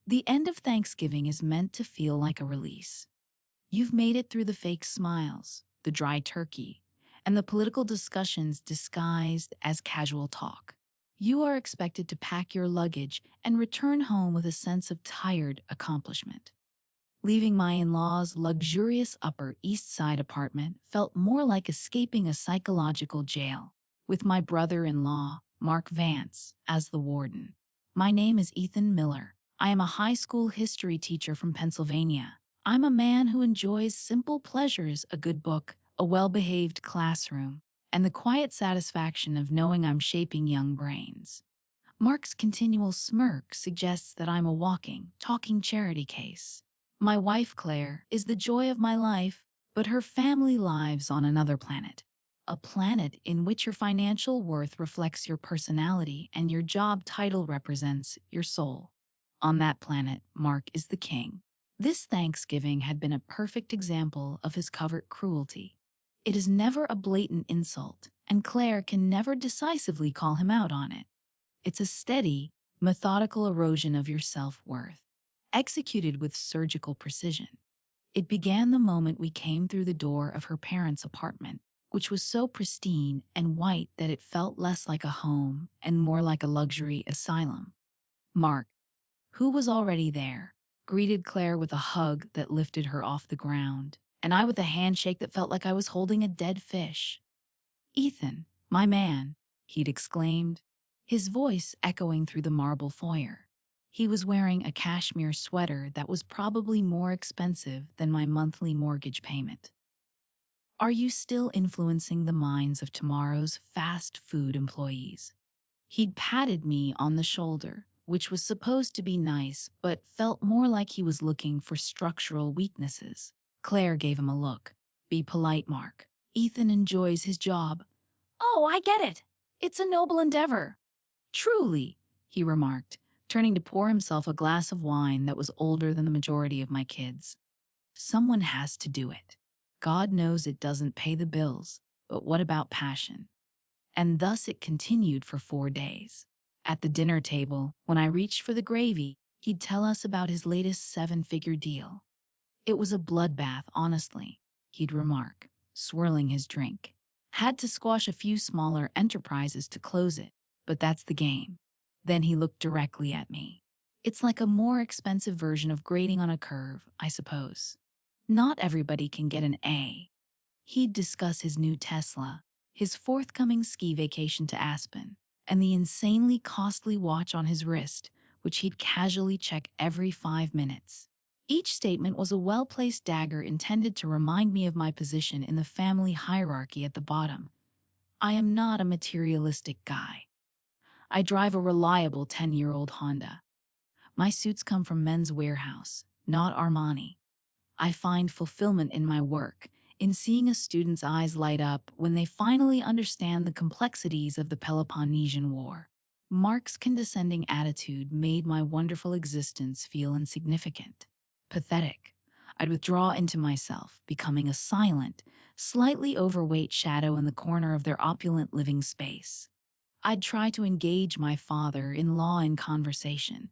The end of Thanksgiving is meant to feel like a release. You've made it through the fake smiles, the dry turkey, and the political discussions disguised as casual talk. You are expected to pack your luggage and return home with a sense of tired accomplishment. Leaving my in-laws' luxurious Upper East Side apartment felt more like escaping a psychological jail, with my brother-in-law, Mark Vance, as the warden. My name is Ethan Miller. I am a high school history teacher from Pennsylvania. I'm a man who enjoys simple pleasures, a good book, a well-behaved classroom, and the quiet satisfaction of knowing I'm shaping young brains. Mark's continual smirk suggests that I'm a walking, talking charity case. My wife, Claire, is the joy of my life, but her family lives on another planet. A planet in which your financial worth reflects your personality and your job title represents your soul. On that planet, Mark is the king. This Thanksgiving had been a perfect example of his covert cruelty. It is never a blatant insult, and Claire can never decisively call him out on it. It's a steady, methodical erosion of your self-worth, executed with surgical precision. It began the moment we came through the door of her parents' apartment, which was so pristine and white that it felt less like a home and more like a luxury asylum. Mark, who was already there, greeted Claire with a hug that lifted her off the ground, and I with a handshake that felt like I was holding a dead fish. "Ethan, my man," he'd exclaimed, his voice echoing through the marble foyer. He was wearing a cashmere sweater that was probably more expensive than my monthly mortgage payment. "Are you still influencing the minds of tomorrow's fast food employees?" He'd patted me on the shoulder, which was supposed to be nice, but felt more like he was looking for structural weaknesses. Claire gave him a look. "Be polite, Mark. Ethan enjoys his job." "Oh, I get it. It's a noble endeavor." "Truly," he remarked, turning to pour himself a glass of wine that was older than the majority of my kids. "Someone has to do it. God knows it doesn't pay the bills, but what about passion?" And thus it continued for 4 days. At the dinner table, when I reached for the gravy, he'd tell us about his latest 7-figure deal. "It was a bloodbath, honestly," he'd remark, swirling his drink. "Had to squash a few smaller enterprises to close it, but that's the game." Then he looked directly at me. "It's like a more expensive version of grading on a curve, I suppose. Not everybody can get an A." He'd discuss his new Tesla, his forthcoming ski vacation to Aspen, and the insanely costly watch on his wrist, which he'd casually check every 5 minutes. Each statement was a well-placed dagger intended to remind me of my position in the family hierarchy at the bottom. I am not a materialistic guy. I drive a reliable 10-year-old Honda. My suits come from Men's Warehouse, not Armani. I find fulfillment in my work, in seeing a student's eyes light up when they finally understand the complexities of the Peloponnesian War. Mark's condescending attitude made my wonderful existence feel insignificant, pathetic. I'd withdraw into myself, becoming a silent, slightly overweight shadow in the corner of their opulent living space. I'd try to engage my father-in-law in conversation,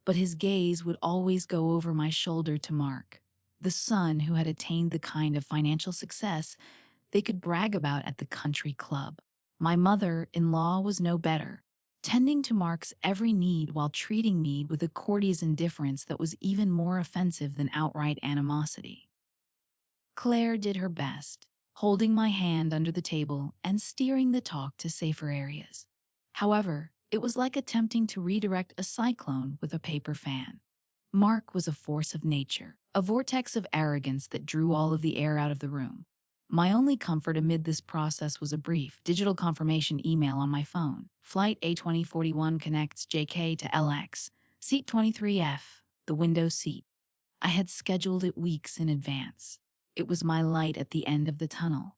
but his gaze would always go over my shoulder to Mark, the son who had attained the kind of financial success they could brag about at the country club. My mother-in-law was no better, tending to Mark's every need while treating me with a courteous indifference that was even more offensive than outright animosity. Claire did her best, holding my hand under the table and steering the talk to safer areas. However, it was like attempting to redirect a cyclone with a paper fan. Mark was a force of nature, a vortex of arrogance that drew all of the air out of the room. My only comfort amid this process was a brief, digital confirmation email on my phone. Flight A2041 connects JK to LX, seat 23F, the window seat. I had scheduled it weeks in advance. It was my light at the end of the tunnel.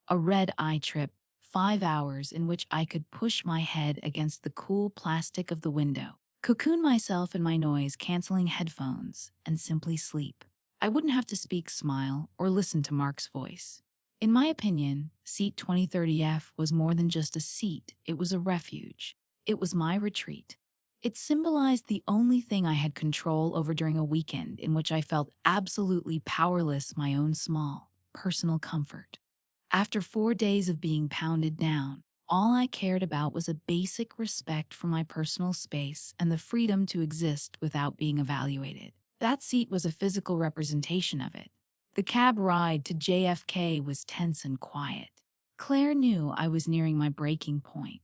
A red-eye trip, 5 hours in which I could push my head against the cool plastic of the window, cocoon myself in my noise-canceling headphones, and simply sleep. I wouldn't have to speak, smile, or listen to Mark's voice. In my opinion, seat 2030F was more than just a seat, it was a refuge. It was my retreat. It symbolized the only thing I had control over during a weekend in which I felt absolutely powerless, my own small, personal comfort. After 4 days of being pounded down, all I cared about was a basic respect for my personal space and the freedom to exist without being evaluated. That seat was a physical representation of it. The cab ride to JFK was tense and quiet. Claire knew I was nearing my breaking point.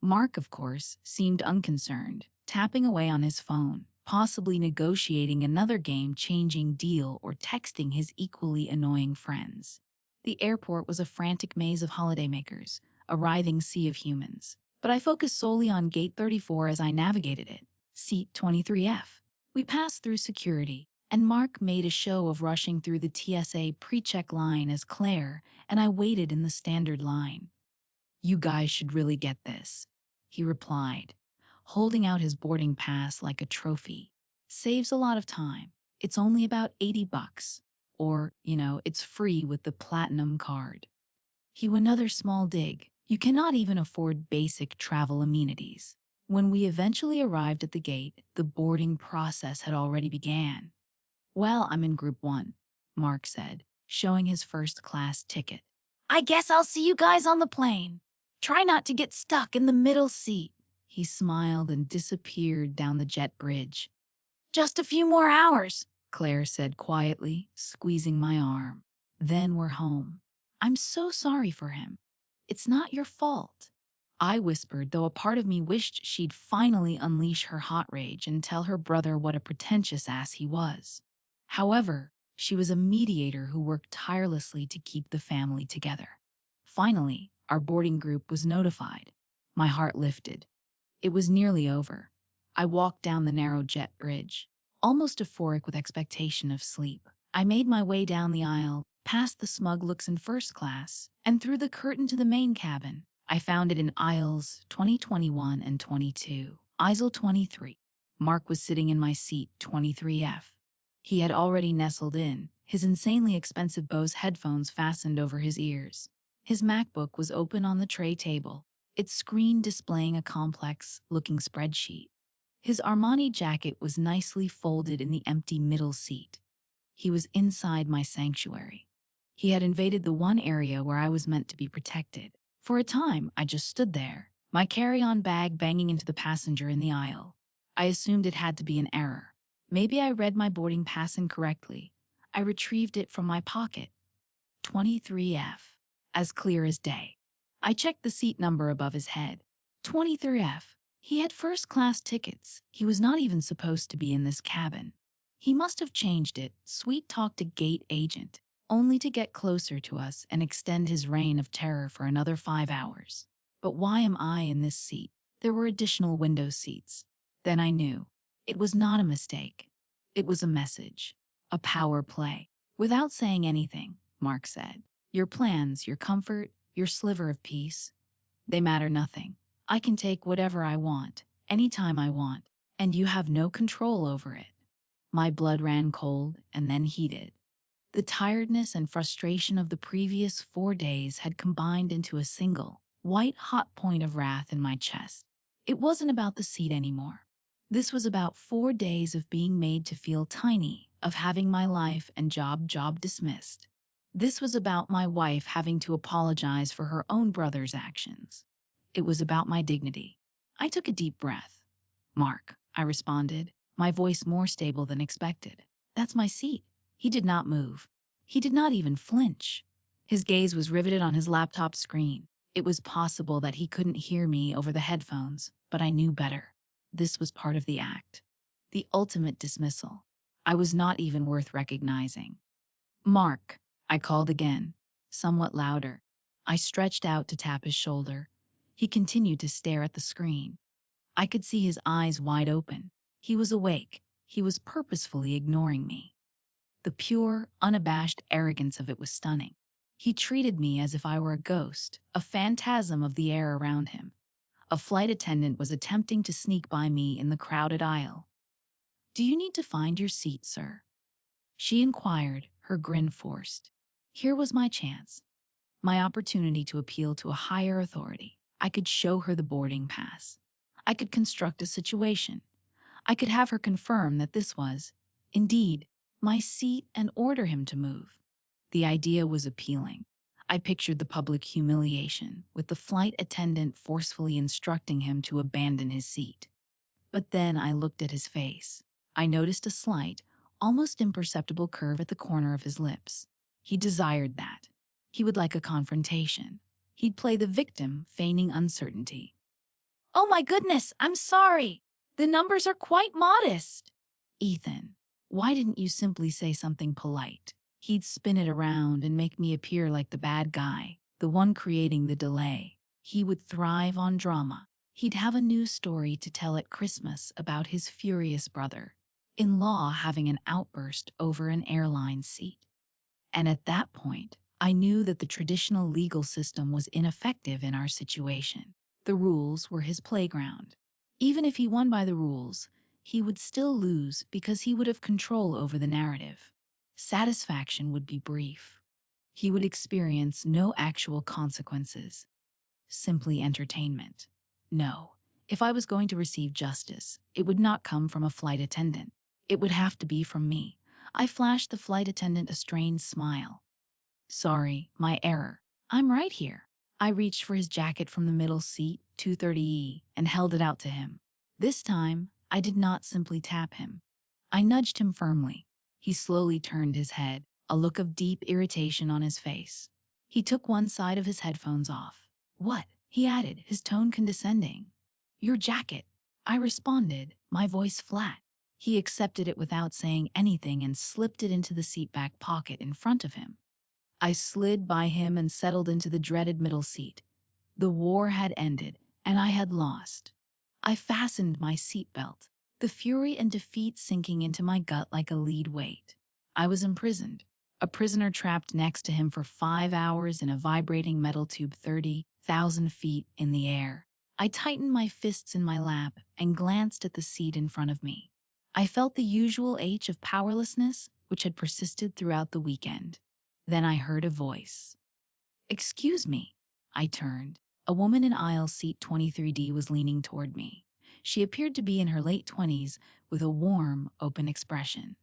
Mark, of course, seemed unconcerned, tapping away on his phone, possibly negotiating another game-changing deal or texting his equally annoying friends. The airport was a frantic maze of holidaymakers, a writhing sea of humans. But I focused solely on Gate 34 as I navigated it, Seat 23F. We passed through security, and Mark made a show of rushing through the TSA pre-check line as Claire and I waited in the standard line. "You guys should really get this," he replied, holding out his boarding pass like a trophy. "Saves a lot of time. It's only about $80. Or, it's free with the platinum card." Another small dig. You cannot even afford basic travel amenities. When we eventually arrived at the gate, the boarding process had already began. "Well, I'm in Group 1, Mark said, showing his first-class ticket. "I guess I'll see you guys on the plane. Try not to get stuck in the middle seat." He smiled and disappeared down the jet bridge. "Just a few more hours," Claire said quietly, squeezing my arm. "Then we're home." "I'm so sorry for him." "It's not your fault," I whispered, though a part of me wished she'd finally unleash her hot rage and tell her brother what a pretentious ass he was. However, she was a mediator who worked tirelessly to keep the family together. Finally, our boarding group was notified. My heart lifted. It was nearly over. I walked down the narrow jet bridge, almost euphoric with expectation of sleep. I made my way down the aisle, past the smug looks in first class, and through the curtain to the main cabin. I found it in aisles 2021 and 22. Aisle 23. Mark was sitting in my seat, 23F. He had already nestled in, his insanely expensive Bose headphones fastened over his ears. His MacBook was open on the tray table, its screen displaying a complex-looking spreadsheet. His Armani jacket was nicely folded in the empty middle seat. He was inside my sanctuary. He had invaded the one area where I was meant to be protected. For a time, I just stood there, my carry-on bag banging into the passenger in the aisle. I assumed it had to be an error. Maybe I read my boarding pass incorrectly. I retrieved it from my pocket. 23F. As clear as day. I checked the seat number above his head. 23F. He had first-class tickets. He was not even supposed to be in this cabin. He must have changed it, sweet-talked a gate agent, only to get closer to us and extend his reign of terror for another 5 hours. But why am I in this seat? There were additional window seats. Then I knew. It was not a mistake. It was a message. A power play. "Without saying anything," Mark said, "your plans, your comfort, your sliver of peace, they matter nothing. I can take whatever I want, anytime I want, and you have no control over it." My blood ran cold and then heated. The tiredness and frustration of the previous 4 days had combined into a single, white-hot point of wrath in my chest. It wasn't about the seat anymore. This was about 4 days of being made to feel tiny, of having my life and job dismissed. This was about my wife having to apologize for her own brother's actions. It was about my dignity. I took a deep breath. "Mark," I responded, my voice more stable than expected. "That's my seat." He did not move. He did not even flinch. His gaze was riveted on his laptop screen. It was possible that he couldn't hear me over the headphones, but I knew better. This was part of the act. The ultimate dismissal. I was not even worth recognizing. "Mark," I called again, somewhat louder. I stretched out to tap his shoulder. He continued to stare at the screen. I could see his eyes wide open. He was awake. He was purposefully ignoring me. The pure, unabashed arrogance of it was stunning. He treated me as if I were a ghost, a phantasm of the air around him. A flight attendant was attempting to sneak by me in the crowded aisle. "Do you need to find your seat, sir?" she inquired, her grin forced. Here was my chance. My opportunity to appeal to a higher authority. I could show her the boarding pass. I could construct a situation. I could have her confirm that this was, indeed, my seat and order him to move. The idea was appealing. I pictured the public humiliation, with the flight attendant forcefully instructing him to abandon his seat. But then I looked at his face. I noticed a slight, almost imperceptible curve at the corner of his lips. He desired that. He would like a confrontation. He'd play the victim, feigning uncertainty. "Oh my goodness, I'm sorry. The numbers are quite modest." "Ethan, why didn't you simply say something polite?" He'd spin it around and make me appear like the bad guy, the one creating the delay. He would thrive on drama. He'd have a news story to tell at Christmas about his furious brother-in-law having an outburst over an airline seat. And at that point, I knew that the traditional legal system was ineffective in our situation. The rules were his playground. Even if he won by the rules, he would still lose because he would have control over the narrative. Satisfaction would be brief. He would experience no actual consequences, simply entertainment. No, if I was going to receive justice, it would not come from a flight attendant. It would have to be from me. I flashed the flight attendant a strained smile. "Sorry, my error. I'm right here." I reached for his jacket from the middle seat, 230E, and held it out to him. This time, I did not simply tap him. I nudged him firmly. He slowly turned his head, a look of deep irritation on his face. He took one side of his headphones off. "What?" he added, his tone condescending. "Your jacket." I responded, my voice flat. He accepted it without saying anything and slipped it into the seatback pocket in front of him. I slid by him and settled into the dreaded middle seat. The war had ended, and I had lost. I fastened my seatbelt, the fury and defeat sinking into my gut like a lead weight. I was imprisoned, a prisoner trapped next to him for 5 hours in a vibrating metal tube 30,000 feet in the air. I tightened my fists in my lap and glanced at the seat in front of me. I felt the usual ache of powerlessness, which had persisted throughout the weekend. Then I heard a voice. "Excuse me." I turned. A woman in aisle seat 23D was leaning toward me. She appeared to be in her late 20s with a warm, open expression.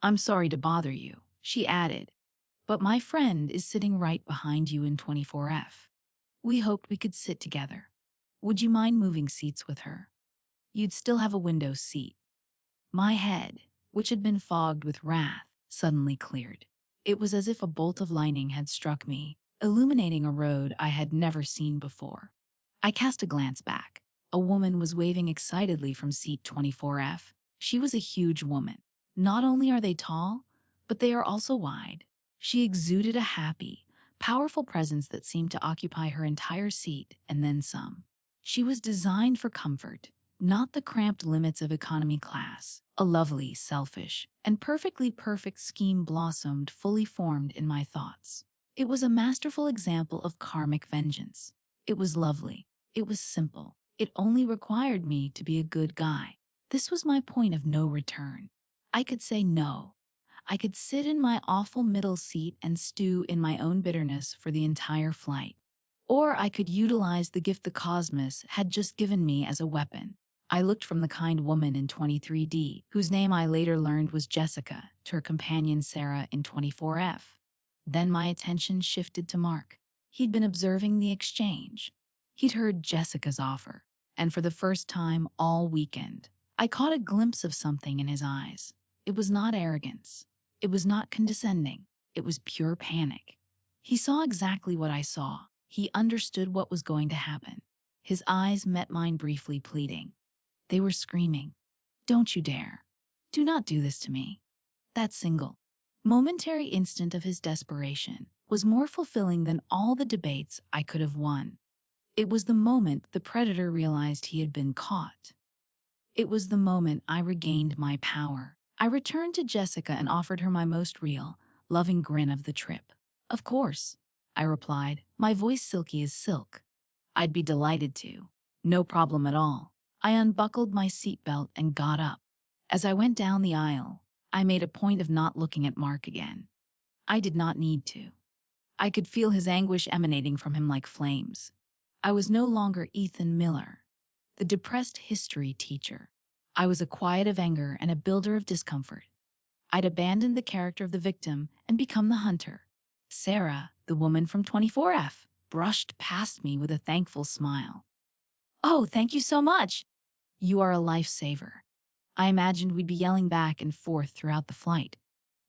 "I'm sorry to bother you," she added, "but my friend is sitting right behind you in 24F. We hoped we could sit together. Would you mind moving seats with her? You'd still have a window seat." My head, which had been fogged with wrath, suddenly cleared. It was as if a bolt of lightning had struck me, illuminating a road I had never seen before. I cast a glance back. A woman was waving excitedly from seat 24F. She was a huge woman. Not only are they tall, but they are also wide. She exuded a happy, powerful presence that seemed to occupy her entire seat and then some. She was designed for comfort, not the cramped limits of economy class. A lovely, selfish, and perfectly perfect scheme blossomed, fully formed in my thoughts. It was a masterful example of karmic vengeance. It was lovely. It was simple. It only required me to be a good guy. This was my point of no return. I could say no. I could sit in my awful middle seat and stew in my own bitterness for the entire flight. Or I could utilize the gift the cosmos had just given me as a weapon. I looked from the kind woman in 23D, whose name I later learned was Jessica, to her companion Sarah in 24F. Then my attention shifted to Mark. He'd been observing the exchange. He'd heard Jessica's offer, and for the first time all weekend, I caught a glimpse of something in his eyes. It was not arrogance. It was not condescending. It was pure panic. He saw exactly what I saw. He understood what was going to happen. His eyes met mine briefly, pleading. They were screaming, "Don't you dare. Do not do this to me." That single, momentary instant of his desperation was more fulfilling than all the debates I could have won. It was the moment the predator realized he had been caught. It was the moment I regained my power. I returned to Jessica and offered her my most real, loving grin of the trip. "Of course," I replied, my voice silky as silk. "I'd be delighted to. No problem at all." I unbuckled my seatbelt and got up. As I went down the aisle, I made a point of not looking at Mark again. I did not need to. I could feel his anguish emanating from him like flames. I was no longer Ethan Miller. the depressed history teacher. I was a quiet of anger and a builder of discomfort. I'd abandoned the character of the victim and become the hunter. Sarah, the woman from 24F, brushed past me with a thankful smile. "Oh, thank you so much. You are a lifesaver." I imagined we'd be yelling back and forth throughout the flight.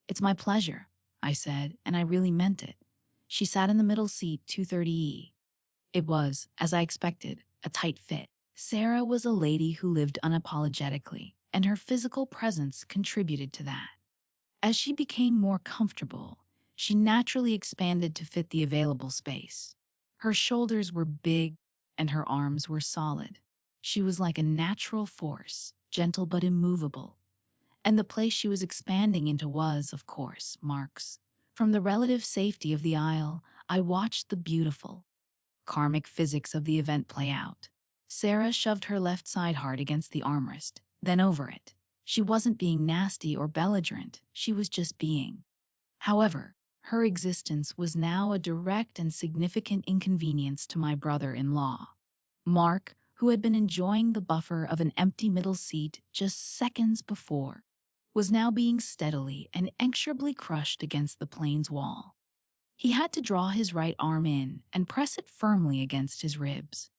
"It's my pleasure," I said, and I really meant it. She sat in the middle seat, 230E. It was, as I expected, a tight fit. Sarah was a lady who lived unapologetically, and her physical presence contributed to that. As she became more comfortable, she naturally expanded to fit the available space. Her shoulders were big, and her arms were solid. She was like a natural force, gentle but immovable. And the place she was expanding into was, of course, Mark's. From the relative safety of the aisle, I watched the beautiful, karmic physics of the event play out. Sarah shoved her left side hard against the armrest, then over it. She wasn't being nasty or belligerent, she was just being. However, her existence was now a direct and significant inconvenience to my brother-in-law. Mark, who had been enjoying the buffer of an empty middle seat just seconds before, was now being steadily and inexorably crushed against the plane's wall. He had to draw his right arm in and press it firmly against his ribs.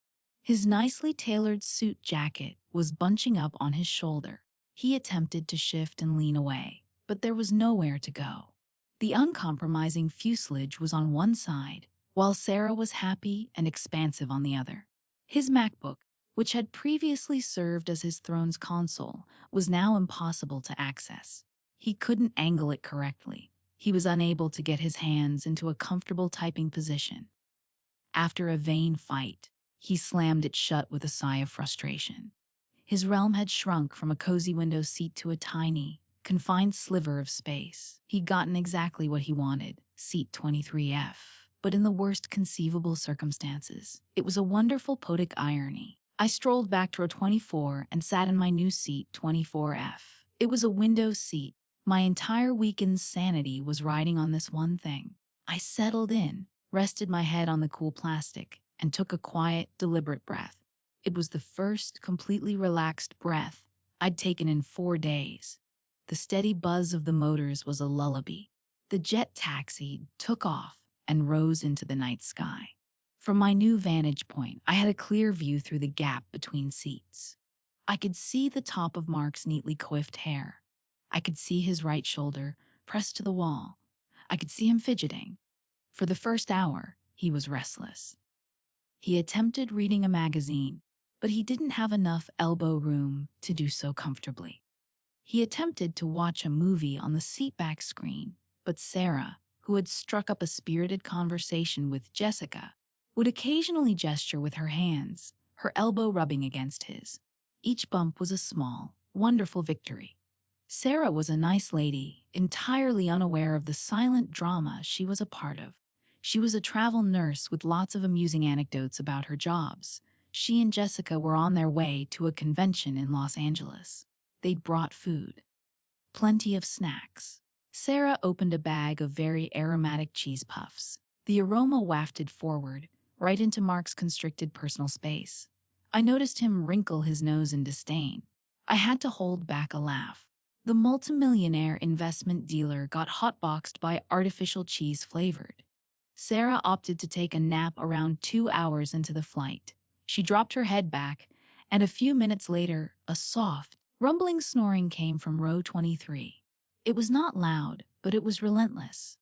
His nicely tailored suit jacket was bunching up on his shoulder. He attempted to shift and lean away, but there was nowhere to go. The uncompromising fuselage was on one side, while Sarah was happy and expansive on the other. His MacBook, which had previously served as his throne's console, was now impossible to access. He couldn't angle it correctly. He was unable to get his hands into a comfortable typing position. After a vain fight, he slammed it shut with a sigh of frustration. His realm had shrunk from a cozy window seat to a tiny, confined sliver of space. He'd gotten exactly what he wanted, seat 23F. But in the worst conceivable circumstances, it was a wonderful poetic irony. I strolled back to row 24 and sat in my new seat, 24F. It was a window seat. My entire weekend's sanity was riding on this one thing. I settled in, rested my head on the cool plastic, and took a quiet, deliberate breath. It was the first completely relaxed breath I'd taken in 4 days. The steady buzz of the motors was a lullaby. The jet taxi took off and rose into the night sky. From my new vantage point, I had a clear view through the gap between seats. I could see the top of Mark's neatly coiffed hair. I could see his right shoulder pressed to the wall. I could see him fidgeting. For the first hour, he was restless. He attempted reading a magazine, but he didn't have enough elbow room to do so comfortably. He attempted to watch a movie on the seatback screen, but Sarah, who had struck up a spirited conversation with Jessica, would occasionally gesture with her hands, her elbow rubbing against his. Each bump was a small, wonderful victory. Sarah was a nice lady, entirely unaware of the silent drama she was a part of. She was a travel nurse with lots of amusing anecdotes about her jobs. She and Jessica were on their way to a convention in Los Angeles. They'd brought food. Plenty of snacks. Sarah opened a bag of very aromatic cheese puffs. The aroma wafted forward, right into Mark's constricted personal space. I noticed him wrinkle his nose in disdain. I had to hold back a laugh. The multimillionaire investment dealer got hotboxed by artificial cheese flavored. Sarah opted to take a nap around 2 hours into the flight. She dropped her head back, and a few minutes later, a soft, rumbling snoring came from row 23. It was not loud, but it was relentless.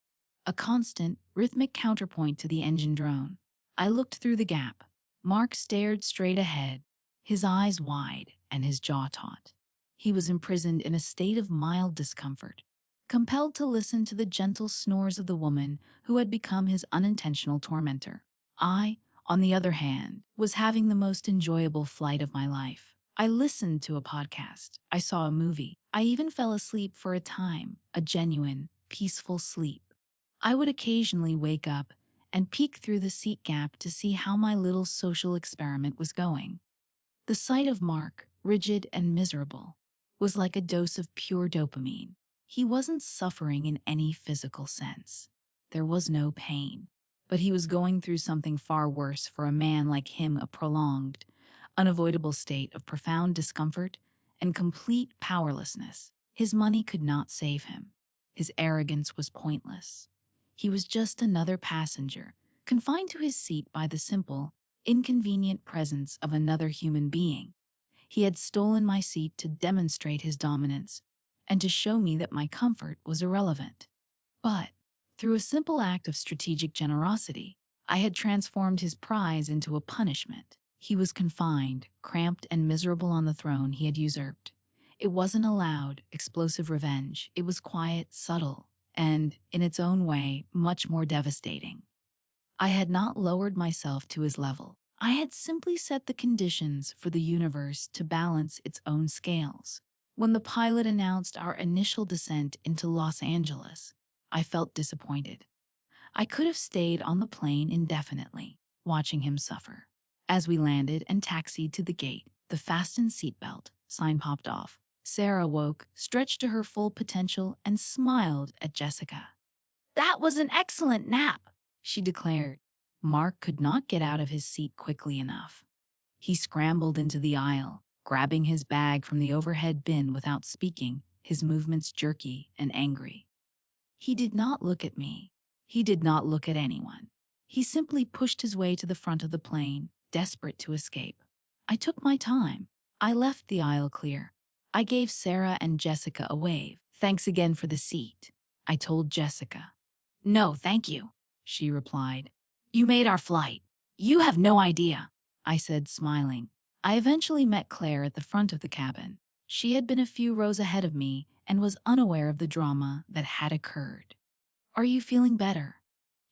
A constant, rhythmic counterpoint to the engine drone. I looked through the gap. Mark stared straight ahead, his eyes wide and his jaw taut. He was imprisoned in a state of mild discomfort, compelled to listen to the gentle snores of the woman who had become his unintentional tormentor. I, on the other hand, was having the most enjoyable flight of my life. I listened to a podcast. I saw a movie. I even fell asleep for a time, a genuine, peaceful sleep. I would occasionally wake up and peek through the seat gap to see how my little social experiment was going. The sight of Mark, rigid and miserable, was like a dose of pure dopamine. He wasn't suffering in any physical sense. There was no pain. But he was going through something far worse for a man like him, a prolonged, unavoidable state of profound discomfort and complete powerlessness. His money could not save him. His arrogance was pointless. He was just another passenger, confined to his seat by the simple, inconvenient presence of another human being. He had stolen my seat to demonstrate his dominance and to show me that my comfort was irrelevant. But, through a simple act of strategic generosity, I had transformed his prize into a punishment. He was confined, cramped, and miserable on the throne he had usurped. It wasn't a loud, explosive revenge. It was quiet, subtle, and, in its own way, much more devastating. I had not lowered myself to his level. I had simply set the conditions for the universe to balance its own scales. When the pilot announced our initial descent into Los Angeles, I felt disappointed. I could have stayed on the plane indefinitely, watching him suffer. As we landed and taxied to the gate, the fasten seatbelt sign popped off. Sarah woke, stretched to her full potential, and smiled at Jessica. "That was an excellent nap," she declared. Mark could not get out of his seat quickly enough. He scrambled into the aisle, grabbing his bag from the overhead bin without speaking, his movements jerky and angry. He did not look at me. He did not look at anyone. He simply pushed his way to the front of the plane, desperate to escape. I took my time. I left the aisle clear. I gave Sarah and Jessica a wave. "Thanks again for the seat," I told Jessica. "No, thank you," she replied. "You made our flight. You have no idea," I said, smiling. I eventually met Claire at the front of the cabin. She had been a few rows ahead of me and was unaware of the drama that had occurred. "Are you feeling better?"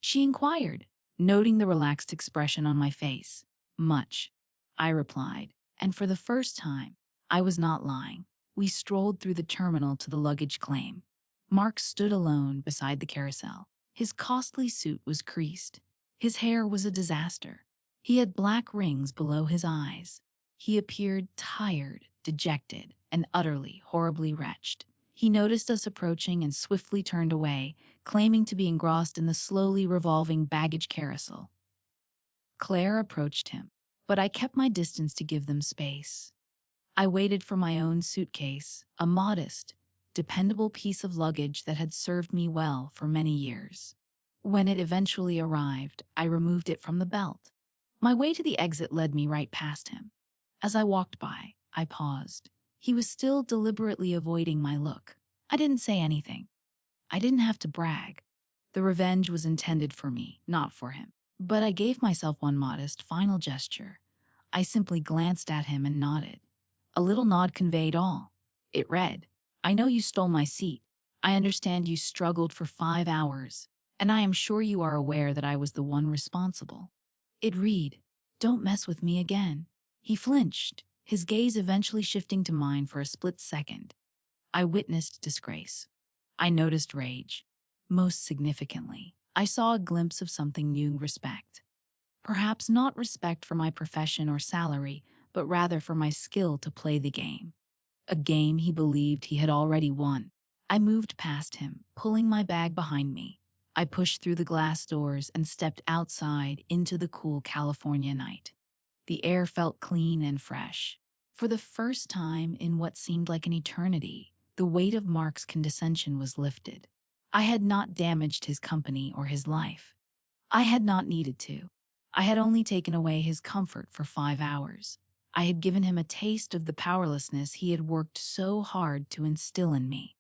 she inquired, noting the relaxed expression on my face. "Much," I replied, and for the first time, I was not lying. We strolled through the terminal to the luggage claim. Mark stood alone beside the carousel. His costly suit was creased. His hair was a disaster. He had black rings below his eyes. He appeared tired, dejected, and utterly, horribly wretched. He noticed us approaching and swiftly turned away, claiming to be engrossed in the slowly revolving baggage carousel. Claire approached him, but I kept my distance to give them space. I waited for my own suitcase, a modest, dependable piece of luggage that had served me well for many years. When it eventually arrived, I removed it from the belt. My way to the exit led me right past him. As I walked by, I paused. He was still deliberately avoiding my look. I didn't say anything. I didn't have to brag. The revenge was intended for me, not for him. But I gave myself one modest, final gesture. I simply glanced at him and nodded. A little nod conveyed all. It read, "I know you stole my seat. I understand you struggled for 5 hours, and I am sure you are aware that I was the one responsible." It read, "Don't mess with me again." He flinched, his gaze eventually shifting to mine for a split second. I witnessed disgrace. I noticed rage. Most significantly, I saw a glimpse of something new: respect. Perhaps not respect for my profession or salary, but rather for my skill to play the game. A game he believed he had already won. I moved past him, pulling my bag behind me. I pushed through the glass doors and stepped outside into the cool California night. The air felt clean and fresh. For the first time in what seemed like an eternity, the weight of Mark's condescension was lifted. I had not damaged his company or his life. I had not needed to. I had only taken away his comfort for 5 hours. I had given him a taste of the powerlessness he had worked so hard to instill in me.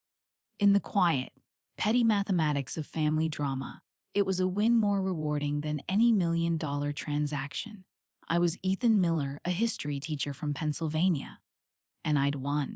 In the quiet, petty mathematics of family drama, it was a win more rewarding than any $1 million transaction. I was Ethan Miller, a history teacher from Pennsylvania, and I'd won.